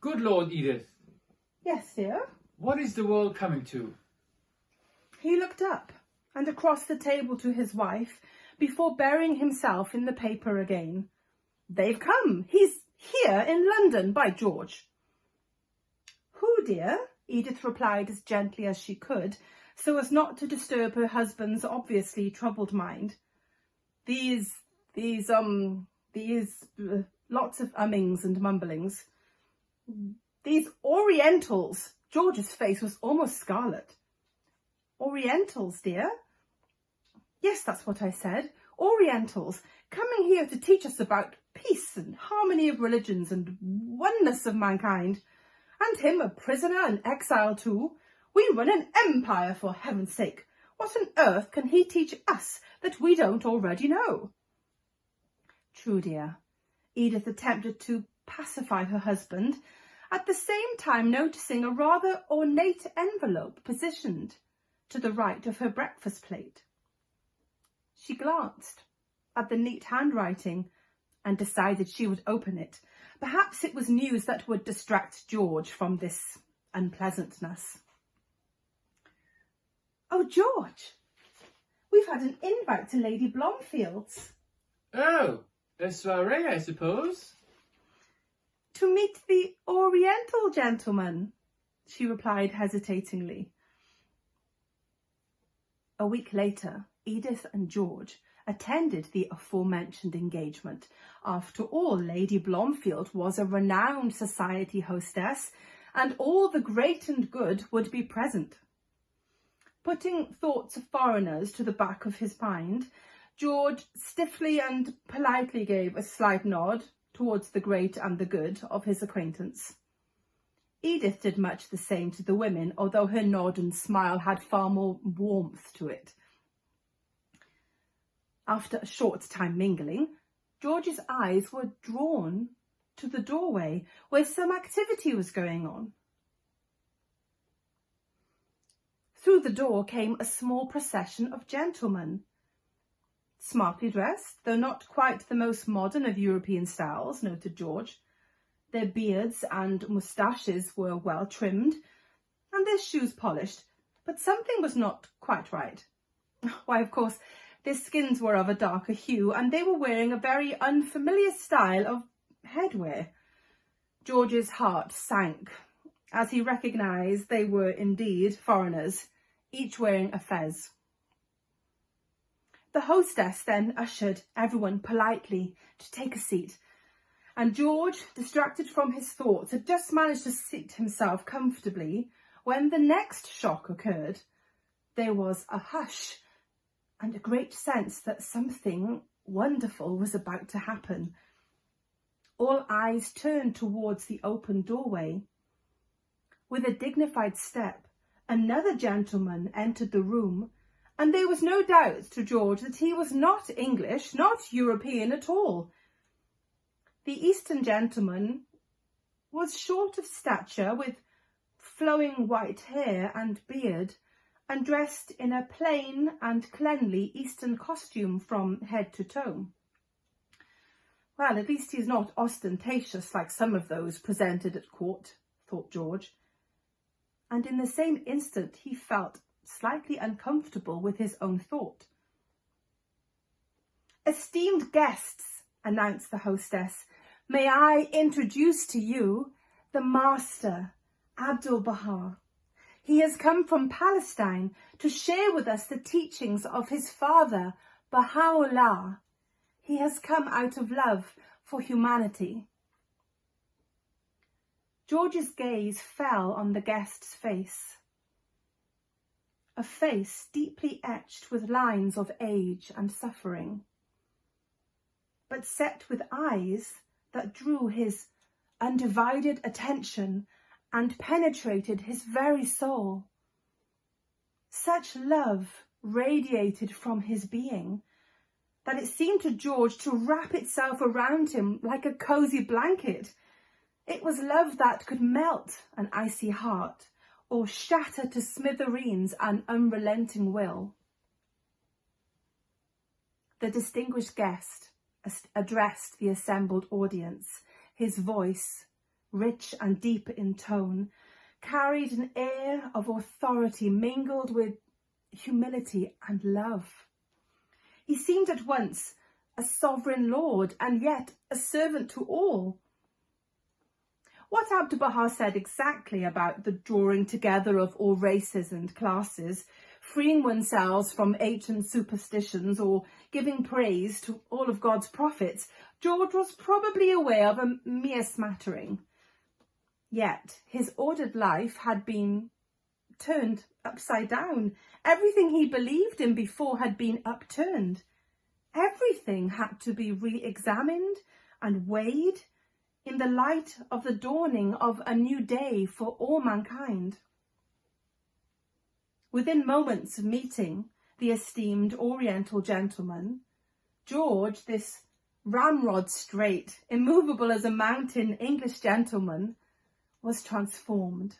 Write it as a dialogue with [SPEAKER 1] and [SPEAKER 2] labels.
[SPEAKER 1] Good Lord, Edith.
[SPEAKER 2] Yes, dear?
[SPEAKER 1] What is the world coming to?
[SPEAKER 2] He looked up and across the table to his wife before burying himself in the paper again. They've come. He's here in London, by George. Who, dear? Edith replied as gently as she could, so as not to disturb her husband's obviously troubled mind. These, lots of ummings and mumblings. These Orientals. George's face was almost scarlet. Orientals, dear? Yes, that's what I said. Orientals, coming here to teach us about peace and harmony of religions and oneness of mankind. And him a prisoner and exile too. We run an empire, for heaven's sake. What on earth can he teach us that we don't already know? True, dear. Edith attempted to pacify her husband, at the same time noticing a rather ornate envelope positioned to the right of her breakfast plate. She glanced at the neat handwriting and decided she would open it. Perhaps it was news that would distract George from this unpleasantness. Oh, George, we've had an invite to Lady Blomfield's.
[SPEAKER 1] Oh, a soiree, I suppose?
[SPEAKER 2] To meet the Oriental Gentleman, she replied hesitatingly. A week later, Edith and George attended the aforementioned engagement. After all, Lady Blomfield was a renowned society hostess, and all the great and good would be present. Putting thoughts of foreigners to the back of his mind, George stiffly and politely gave a slight nod towards the great and the good of his acquaintance. Edith did much the same to the women, although her nod and smile had far more warmth to it. After a short time mingling, George's eyes were drawn to the doorway where some activity was going on. Through the door came a small procession of gentlemen, smartly dressed, though not quite the most modern of European styles, noted George. Their beards and moustaches were well trimmed, and their shoes polished, but something was not quite right. Why, of course, their skins were of a darker hue, and they were wearing a very unfamiliar style of headwear. George's heart sank as he recognised they were indeed foreigners, each wearing a fez. The hostess then ushered everyone politely to take a seat, and George, distracted from his thoughts, had just managed to seat himself comfortably when the next shock occurred. There was a hush and a great sense that something wonderful was about to happen. All eyes turned towards the open doorway. With a dignified step, another gentleman entered the room, and there was no doubt to George that he was not English, not European at all. The Eastern gentleman was short of stature, with flowing white hair and beard, and dressed in a plain and cleanly Eastern costume from head to toe. Well, at least he's not ostentatious like some of those presented at court, thought George. And in the same instant he felt slightly uncomfortable with his own thought. "Esteemed guests," announced the hostess, "may I introduce to you the master, Abd'ul-Bahá. He has come from Palestine to share with us the teachings of his father, Baha'u'llah. He has come out of love for humanity." George's gaze fell on the guest's face, a face deeply etched with lines of age and suffering, but set with eyes that drew his undivided attention and penetrated his very soul. Such love radiated from his being that it seemed to George to wrap itself around him like a cosy blanket. It was love that could melt an icy heart or shatter to smithereens an unrelenting will. The distinguished guest addressed the assembled audience, his voice rich and deep in tone, carried an air of authority mingled with humility and love. He seemed at once a sovereign lord and yet a servant to all. What Abdu'l-Bahá said exactly about the drawing together of all races and classes, freeing oneself from ancient superstitions or giving praise to all of God's prophets, George was probably aware of a mere smattering. Yet his ordered life had been turned upside down. Everything he believed in before had been upturned. Everything had to be re-examined and weighed in the light of the dawning of a new day for all mankind. Within moments of meeting the esteemed Oriental gentleman, George, this ramrod straight, immovable as a mountain English gentleman, was transformed.